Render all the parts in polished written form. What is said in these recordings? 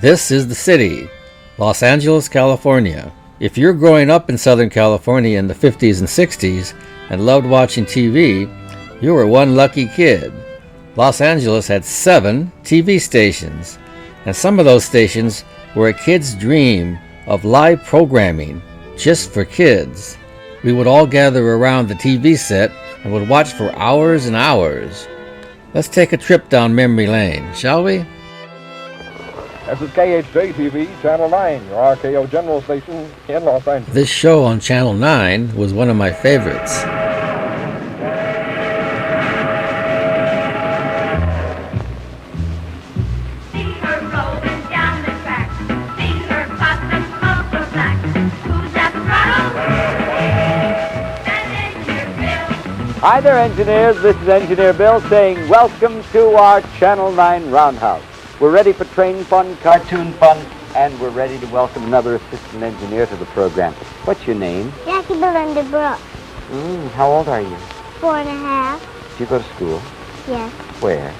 This is the city, Los Angeles, California. If you're growing up in Southern California in the 50s and 60s and loved watching TV, you were one lucky kid. Los Angeles had 7 TV stations, and some of those stations were a kid's dream of live programming just for kids. We would all gather around the TV set and would watch for hours and hours. Let's take a trip down memory lane, shall we? This is KHJ-TV, Channel 9, your RKO General Station in Los Angeles. This show on Channel 9 was one of my favorites. Hi there, engineers. This is Engineer Bill saying welcome to our Channel 9 Roundhouse. We're ready for train fun, cartoon fun, and we're ready to welcome another assistant engineer to the program. What's your name? Jackie Belinda Brooks. How old are you? 4.5. Do you go to school? Yes. Where?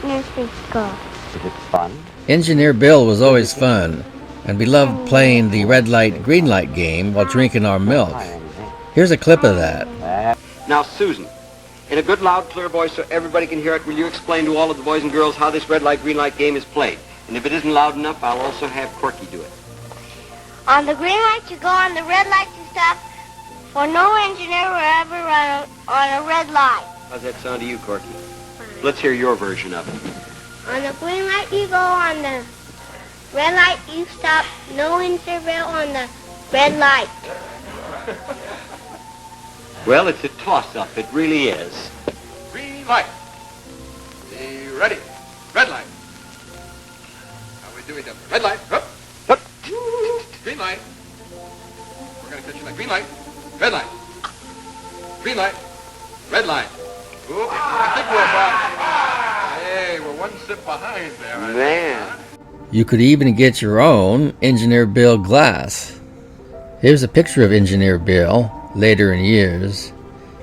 Nursery school. Is it fun? Engineer Bill was always fun, and we loved playing the red light, green light game while drinking our milk. Here's a clip of that. Now, Susan, in a good, loud, clear voice so everybody can hear it, will you explain to all of the boys and girls how this red light, green light game is played? And if it isn't loud enough, I'll also have Corky do it. On the green light, you go on the red light to stop, for no engineer will ever run on a red light. How's that sound to you, Corky? Let's hear your version of it. On the green light, you go on the red light, you stop, no engineer on the red light. Well, it's a toss-up. It really is. Green light. Be ready. Red light. How we doing that? Red light. Up. Up. Green light. We're going to catch you like green light. Red light. Green light. Red light. Oop. I think we're about... Hey, we're one step behind there. Man. You could even get your own Engineer Bill glass. Here's a picture of Engineer Bill later in years,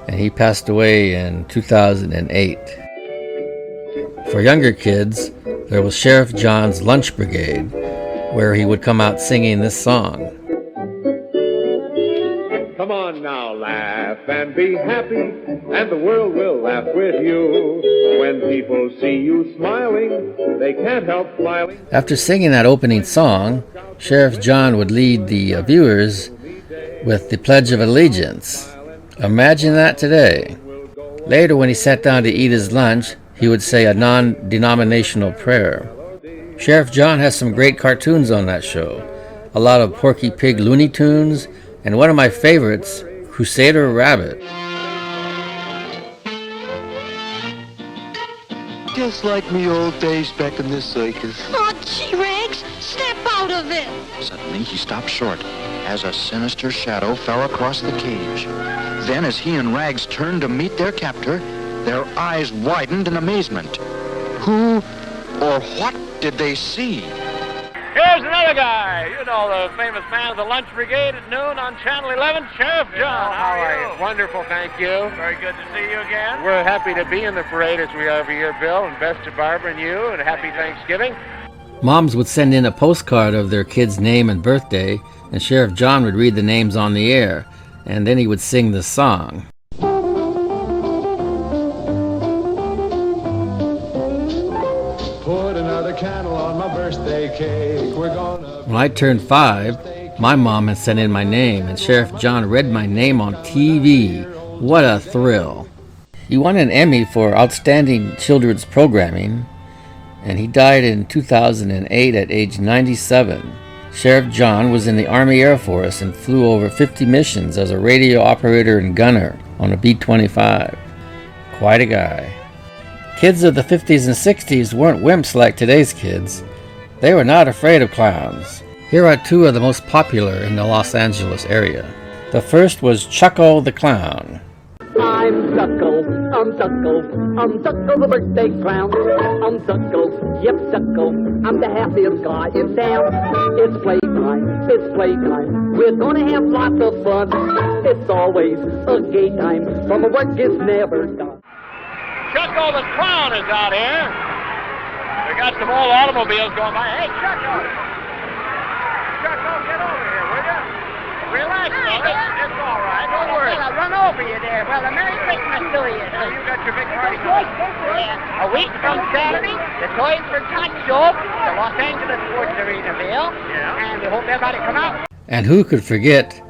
and he passed away in 2008. For younger kids, there was Sheriff John's Lunch Brigade, where he would come out singing this song. Come on now, laugh and be happy, and the world will laugh with you. When people see you smiling, they can't help smiling. After singing that opening song, Sheriff John would lead the viewers with the Pledge of Allegiance. Imagine that today. Later, when he sat down to eat his lunch, he would say a non-denominational prayer. Sheriff John has some great cartoons on that show. A lot of Porky Pig Looney Tunes, and one of my favorites, Crusader Rabbit. Just like me old days back in the circus. Oh, gee, Rags, snap out of it! Suddenly he stopped short as a sinister shadow fell across the cage. Then as he and Rags turned to meet their captor, their eyes widened in amazement. Who or what did they see? Here's another guy. You know, the famous man of the Lunch Brigade at noon on Channel 11, Sheriff John. How are you? Wonderful, thank you. Very good to see you again. We're happy to be in the parade as we are every year, Bill, and best to Barbara and you, and happy Thanksgiving. Moms would send in a postcard of their kid's name and birthday, and Sheriff John would read the names on the air, and then he would sing this song. Put another candle on my birthday cake. We're gonna... When I turned 5, my mom had sent in my name, and Sheriff John read my name on TV. What a thrill. He won an Emmy for Outstanding Children's Programming, and he died in 2008 at age 97. Sheriff John was in the Army Air Force and flew over 50 missions as a radio operator and gunner on a B-25. Quite a guy. Kids of the 50s and 60s weren't wimps like today's kids. They were not afraid of clowns. Here are 2 of the most popular in the Los Angeles area. The first was Chucko the Clown. I'm Chuckles, the birthday clown. I'm Chuckles, yep, Chuckles, I'm the happiest guy in town. It's playtime, we're gonna have lots of fun. It's always a gay time, for my work is never done. Chucko the Clown is out here. The got some old automobiles going by. Hey, Chucko! Chucko, get over here, will you? Relax, fellas. It's all right. Don't worry. Well, I'll run over you there. Well, a Merry Christmas to you. You got your big party going. Yeah. A week from Saturday, the Toys for Tots show, the Los Angeles Sports Arena, Bill. Yeah. And we hope everybody come out. And who could forget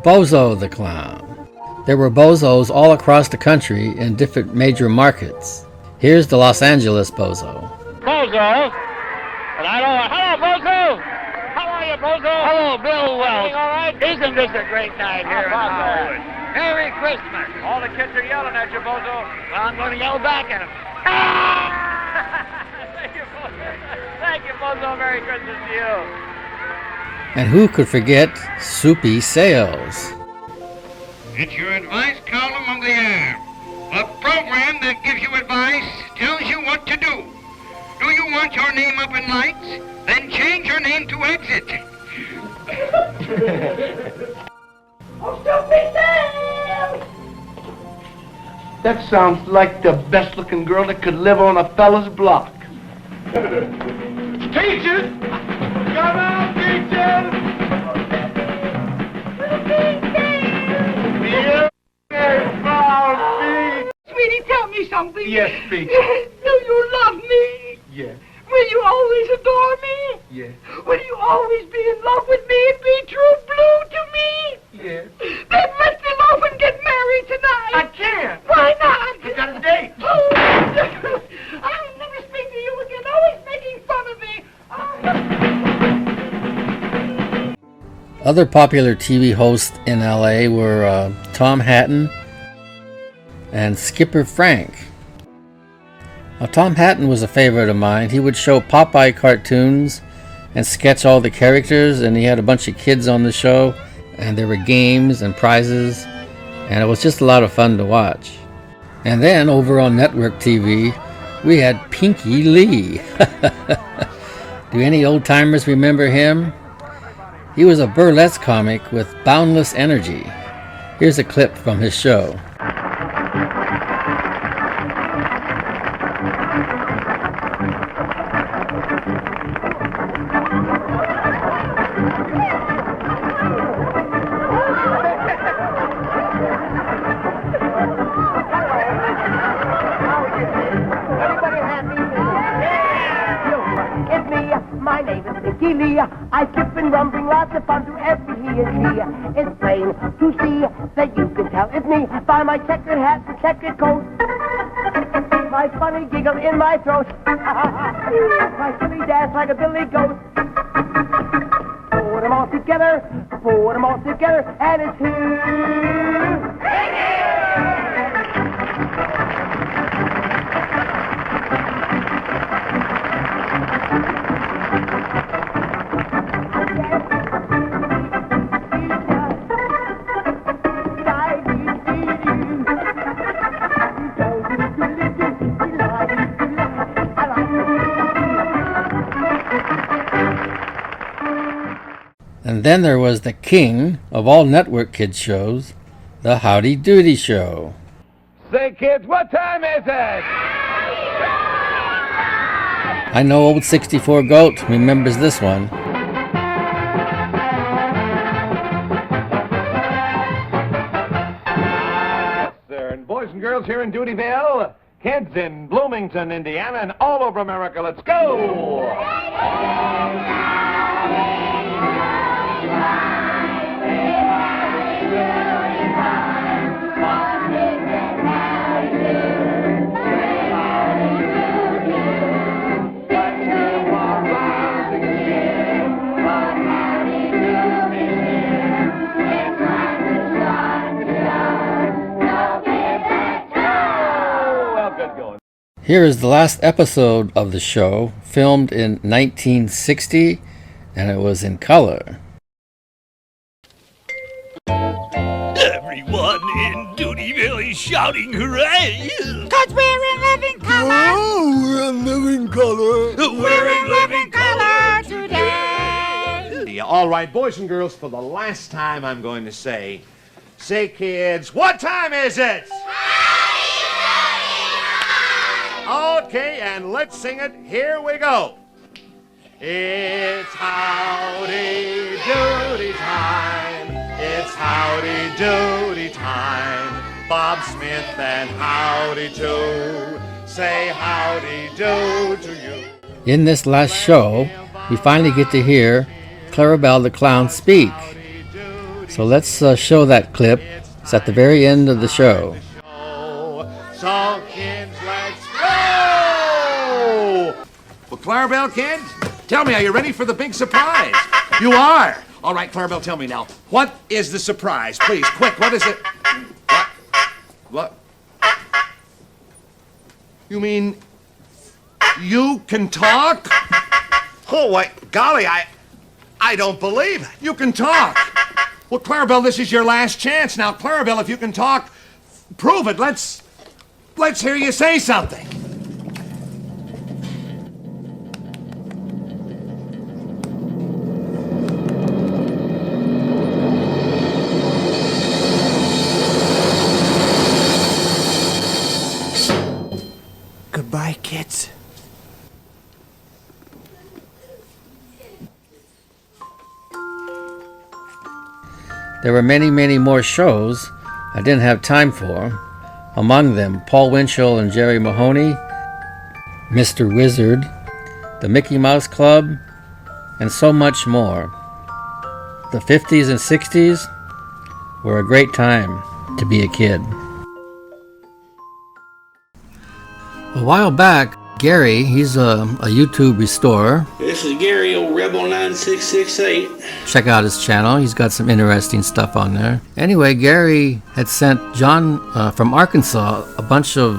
Bozo the Clown? There were Bozos all across the country in different major markets. Here's the Los Angeles Bozo. Bozo? And I don't... Hello, Bozo! How are you, Bozo? Hello, Bill Wells. All right? Isn't this a great night here in Hollywood? Merry Christmas. All the kids are yelling at you, Bozo. Well, I'm going to yell back at them. Thank you, Bozo. Thank you, Bozo. Merry Christmas to you. And who could forget Soupy Sales? It's your advice column of the year. A program that gives you advice, tells you what to do. Do you want your name up in lights? Then change your name to Exit. That sounds like the best-looking girl that could live on a fella's block. Teachers! Come on, teachers! Sweetie, tell me something. Yes, Peach. Do you love me? Yes. Will you always adore me? Yes. Will you always be in love with me and be true blue to me? Yes. Then let's elope and get married tonight. I can't. Why not? I got a date. Oh, I'll never speak to you again. Always making fun of me. Other popular TV hosts in LA were Tom Hatton and Skipper Frank. Now, Tom Hatton was a favorite of mine. He would show Popeye cartoons and sketch all the characters, and he had a bunch of kids on the show, and there were games and prizes, and it was just a lot of fun to watch. And then over on network TV, we had Pinky Lee. Do any old timers remember him? He was a burlesque comic with boundless energy. Here's a clip from his show. I skip and rum, bring lots of fun to every he and she. It's plain to see that you can tell it's me by my checkered hat and checkered coat, my funny giggle in my throat, my silly dance like a billy goat. Put them all together, and it's who? And then there was the king of all network kids shows, the Howdy Doody Show. Say, kids, what time is it? I know old 64 Goat remembers this one. There, and boys and girls here in Dutyville, kids in Bloomington, Indiana, and all over America, let's go! Here is the last episode of the show, filmed in 1960, and it was in color. Everyone in Dutyville is shouting hooray! 'Cause we're in living color! Oh, we're in living color! We're in living color today! All right, boys and girls, for the last time I'm going to say, kids, what time is it? Okay, and let's sing it. Here we go. It's howdy doody time. It's howdy doody time. Bob Smith and howdy do. Say howdy do to you. In this last show, we finally get to hear Clarabelle the Clown speak. So let's show that clip. It's at the very end of the show. So kids, let's go! Well, Clarabelle, kid, tell me, are you ready for the big surprise? You are? All right, Clarabelle, tell me now. What is the surprise? Please, quick, what is it? What? You mean you can talk? Oh, wait, golly, I don't believe it. You can talk. Well, Clarabelle, this is your last chance. Now, Clarabelle, if you can talk, prove it. Let's hear you say something. Goodbye, kids. There were many, many more shows I didn't have time for. Among them, Paul Winchell and Jerry Mahoney, Mr. Wizard, the Mickey Mouse Club, and so much more. The 50s and 60s were a great time to be a kid. A while back, Gary, he's a YouTube restorer. This is Gary, old Rebel 9668. Check out his channel. He's got some interesting stuff on there. Anyway, Gary had sent John from Arkansas a bunch of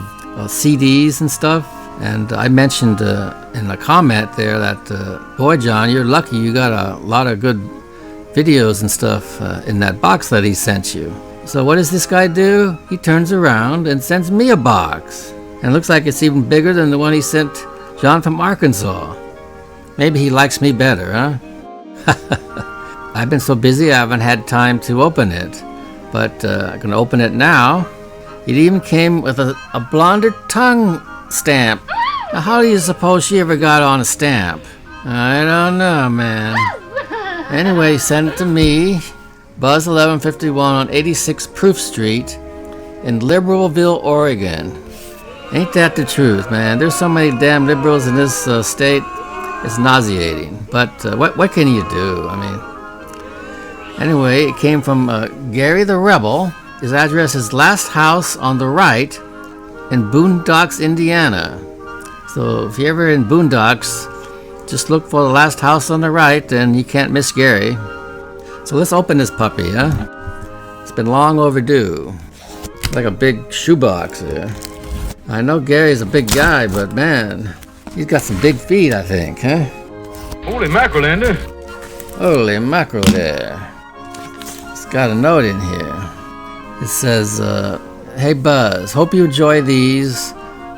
CDs and stuff. And I mentioned in a comment there that, boy, John, you're lucky you got a lot of good videos and stuff in that box that he sent you. So what does this guy do? He turns around and sends me a box. And it looks like it's even bigger than the one he sent John from Arkansas. Maybe he likes me better, huh? I've been so busy I haven't had time to open it. But I'm going to open it now. It even came with a blonder tongue stamp. Now, how do you suppose she ever got on a stamp? I don't know, man. Anyway, send it to me. Buzz 1151 on 86 Proof Street in Liberalville, Oregon. Ain't that the truth, man? There's so many damn liberals in this state. It's nauseating. But what can you do? I mean, anyway, it came from Gary the Rebel. His address is Last House on the Right in Boondocks, Indiana. So if you're ever in Boondocks, just look for the Last House on the Right and you can't miss Gary. So let's open this puppy, huh? It's been long overdue. It's like a big shoebox here. I know Gary's a big guy, but man, he's got some big feet, I think, huh? Holy mackerel, Andy. Holy mackerel there. It's got a note in here. It says, hey Buzz, hope you enjoy these.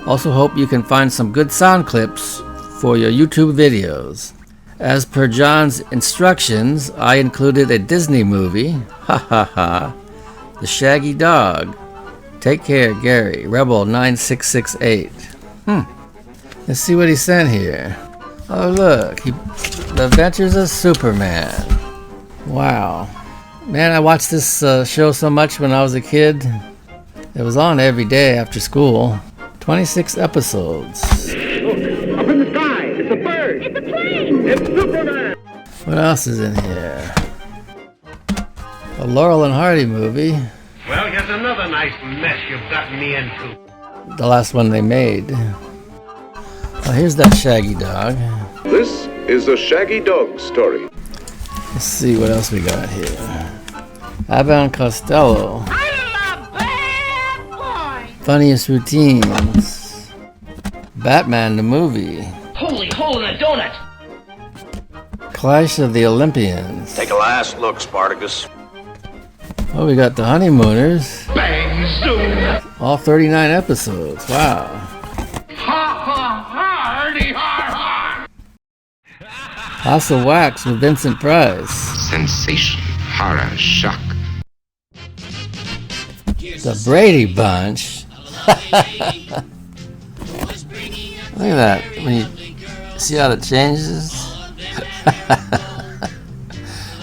Also hope you can find some good sound clips for your YouTube videos. As per John's instructions, I included a Disney movie, ha ha ha, The Shaggy Dog. Take care, Gary, Rebel 9668. Let's see what he sent here. Oh look, The Adventures of Superman. Wow. Man, I watched this show so much when I was a kid. It was on every day after school. 26 episodes. Look, up in the sky, it's a bird. It's a plane. It's Superman. What else is in here? A Laurel and Hardy movie. Well, here's another nice mess you've gotten me into. The last one they made. Oh, here's that Shaggy Dog. This is the Shaggy Dog story. Let's see what else we got here. Abbott Costello. Funniest routines. Batman the movie. Holy hole in a donut! Clash of the Olympians. Take a last look, Spartacus. Oh, we got the Honeymooners. Bang, zoom! All 39 episodes. Wow. Ha ha, hardy har har! House of Wax with Vincent Price. Sensation, horror, shock. The Brady Bunch. Look at that. When you see how it changes.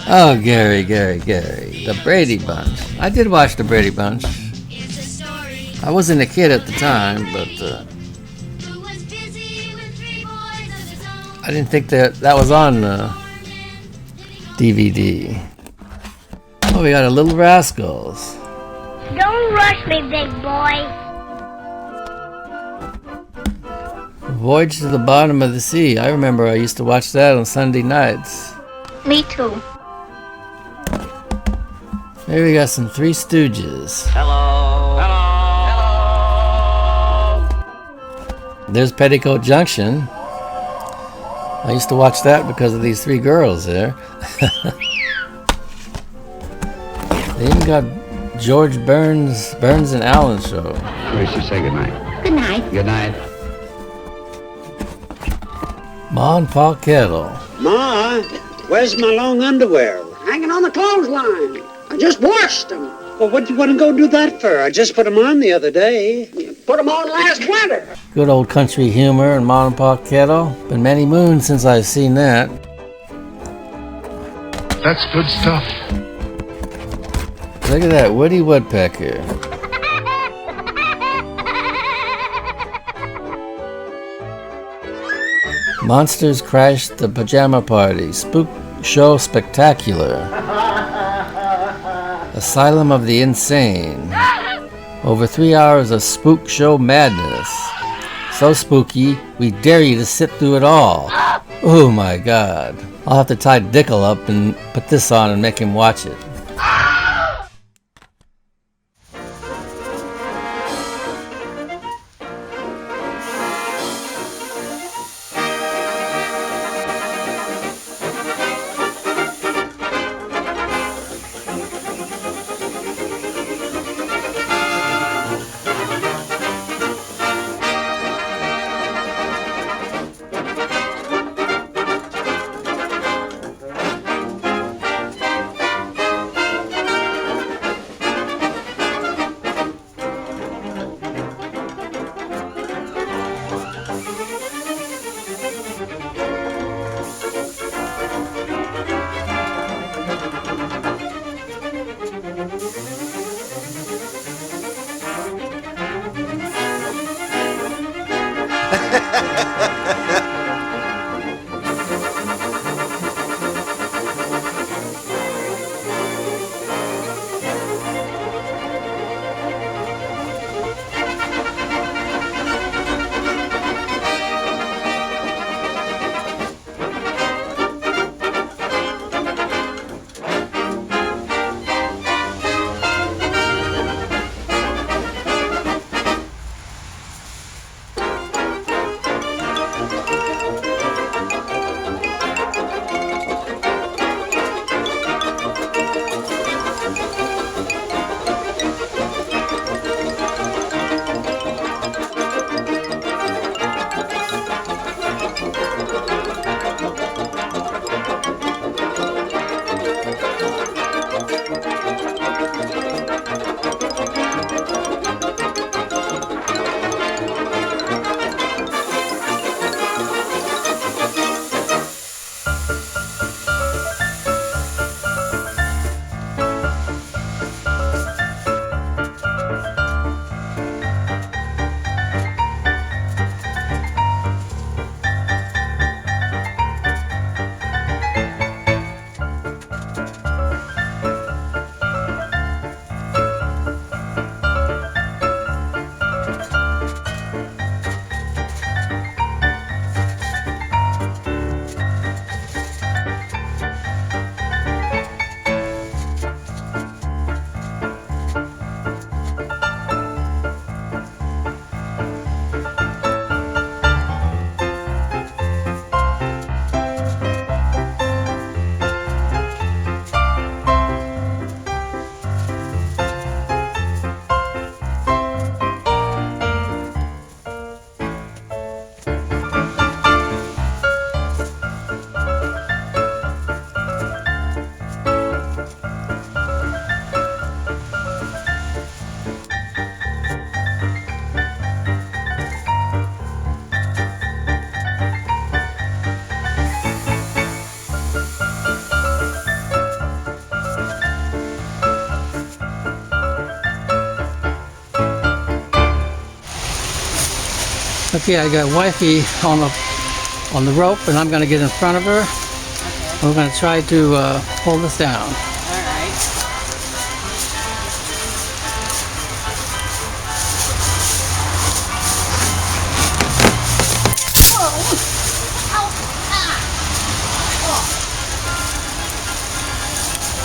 Oh, Gary. The Brady Bunch. I did watch the Brady Bunch. I wasn't a kid at the time, but I didn't think that was on DVD. Oh, we got a Little Rascals. Don't rush me, big boy. Voyage to the Bottom of the Sea. I remember I used to watch that on Sunday nights. Me too. Here we got some Three Stooges. Hello. There's Petticoat Junction. I used to watch that because of these three girls there. They even got George Burns and Allen show. Gracie, say goodnight. Good night. Good night. Ma and Pa Kettle. Ma, where's my long underwear? Hanging on the clothesline. I just washed them. Well, what do you want to go do that for? I just put them on the other day. Put them on last winter. Good old country humor and Ma and Pa Kettle. Been many moons since I've seen that. That's good stuff. Look at that Woody Woodpecker. Monsters Crashed the Pajama Party. Spook Show Spectacular. Asylum of the Insane. Over 3 hours of spook show madness. So spooky, we dare you to sit through it all. Oh my God. I'll have to tie Dickel up and put this on and make him watch it. Okay, I got wifey on the rope, and I'm going to get in front of her. We're going to try to pull this down.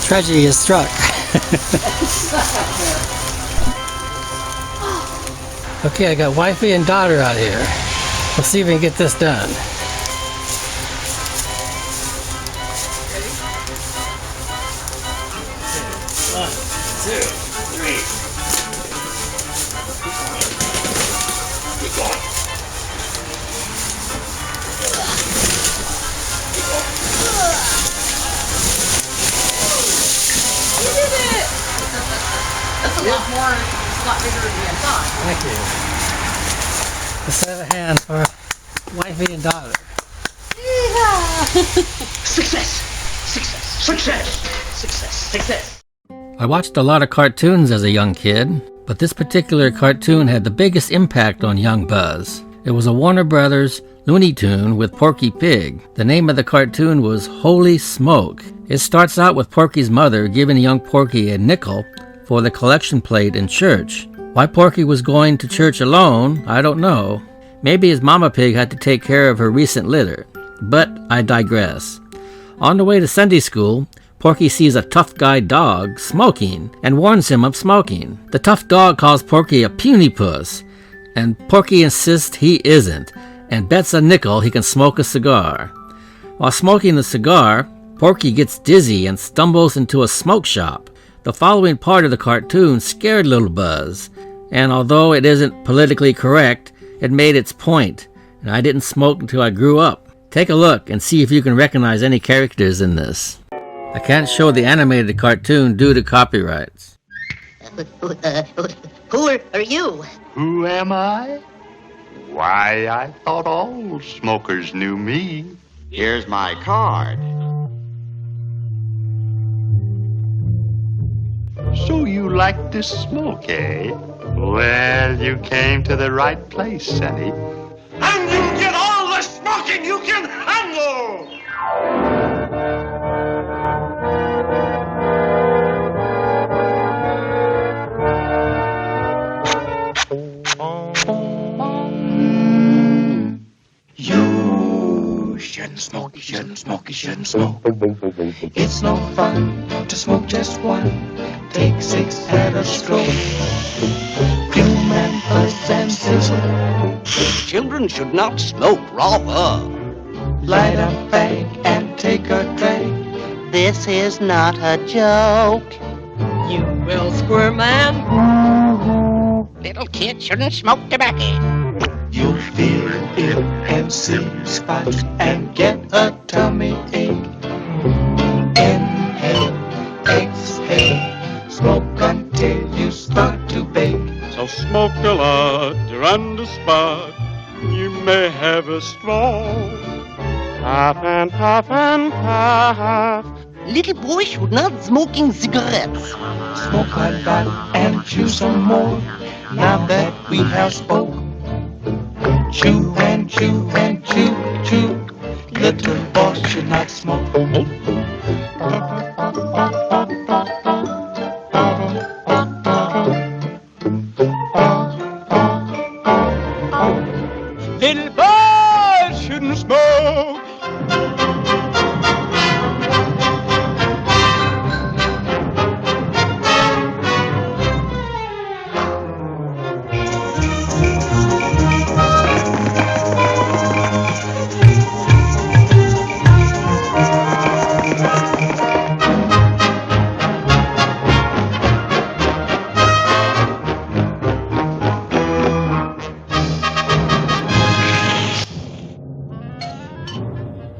Tragedy has struck. Okay, I got wifey and daughter out here. Let's see if we can get this done. Ready? 1, 2, 3. Keep going. You did it! That's a lot more, it's a lot bigger than I thought. Thank you. Let's have a hand for wifey and daughter. Success! Success! Success! Success! Success! I watched a lot of cartoons as a young kid, but this particular cartoon had the biggest impact on young Buzz. It was a Warner Brothers Looney Tune with Porky Pig. The name of the cartoon was Holy Smoke. It starts out with Porky's mother giving young Porky a nickel for the collection plate in church. Why Porky was going to church alone, I don't know. Maybe his mama pig had to take care of her recent litter. But I digress. On the way to Sunday school, Porky sees a tough guy dog smoking and warns him of smoking. The tough dog calls Porky a puny puss, and Porky insists he isn't, and bets a nickel he can smoke a cigar. While smoking the cigar, Porky gets dizzy and stumbles into a smoke shop. The following part of the cartoon scared little Buzz, and although it isn't politically correct, it made its point, and I didn't smoke until I grew up. Take a look and see if you can recognize any characters in this. I can't show the animated cartoon due to copyrights. Who are you? Who am I? Why, I thought all smokers knew me. Here's my card. So you like to smoke, eh? Well, you came to the right place, Sonny. And you get all the smoking you can handle! You shouldn't smoke, you shouldn't smoke, you shouldn't smoke. It's no fun to smoke just one. Take 6 at a stroke. Fume and fuss and sizzle. Children should not smoke, rather. Light a fag and take a drag. This is not a joke. You will squirm, man. Little kids shouldn't smoke tobacco. You'll feel it and see spots and get a tummy ache. Inhale, exhale, smoke until you start to bake. So smoke a lot around the spot. You may have a straw. Puff and puff and puff. Little boy should not smoking cigarettes. Smoke a lot and chew some more. Now that we have spoke. Chew and chew and chew, chew. Little boy should not smoke. Little boys shouldn't smoke.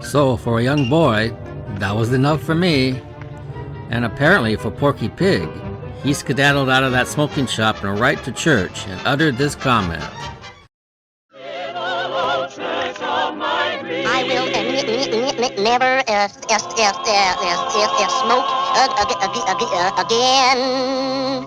So, for a young boy, that was enough for me. And apparently for Porky Pig. He skedaddled out of that smoking shop and right to church and uttered this comment. I will never smoke again.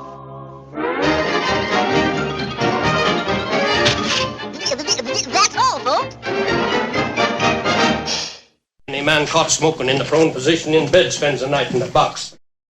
man caught smoking in the prone position in bed spends the night in the box.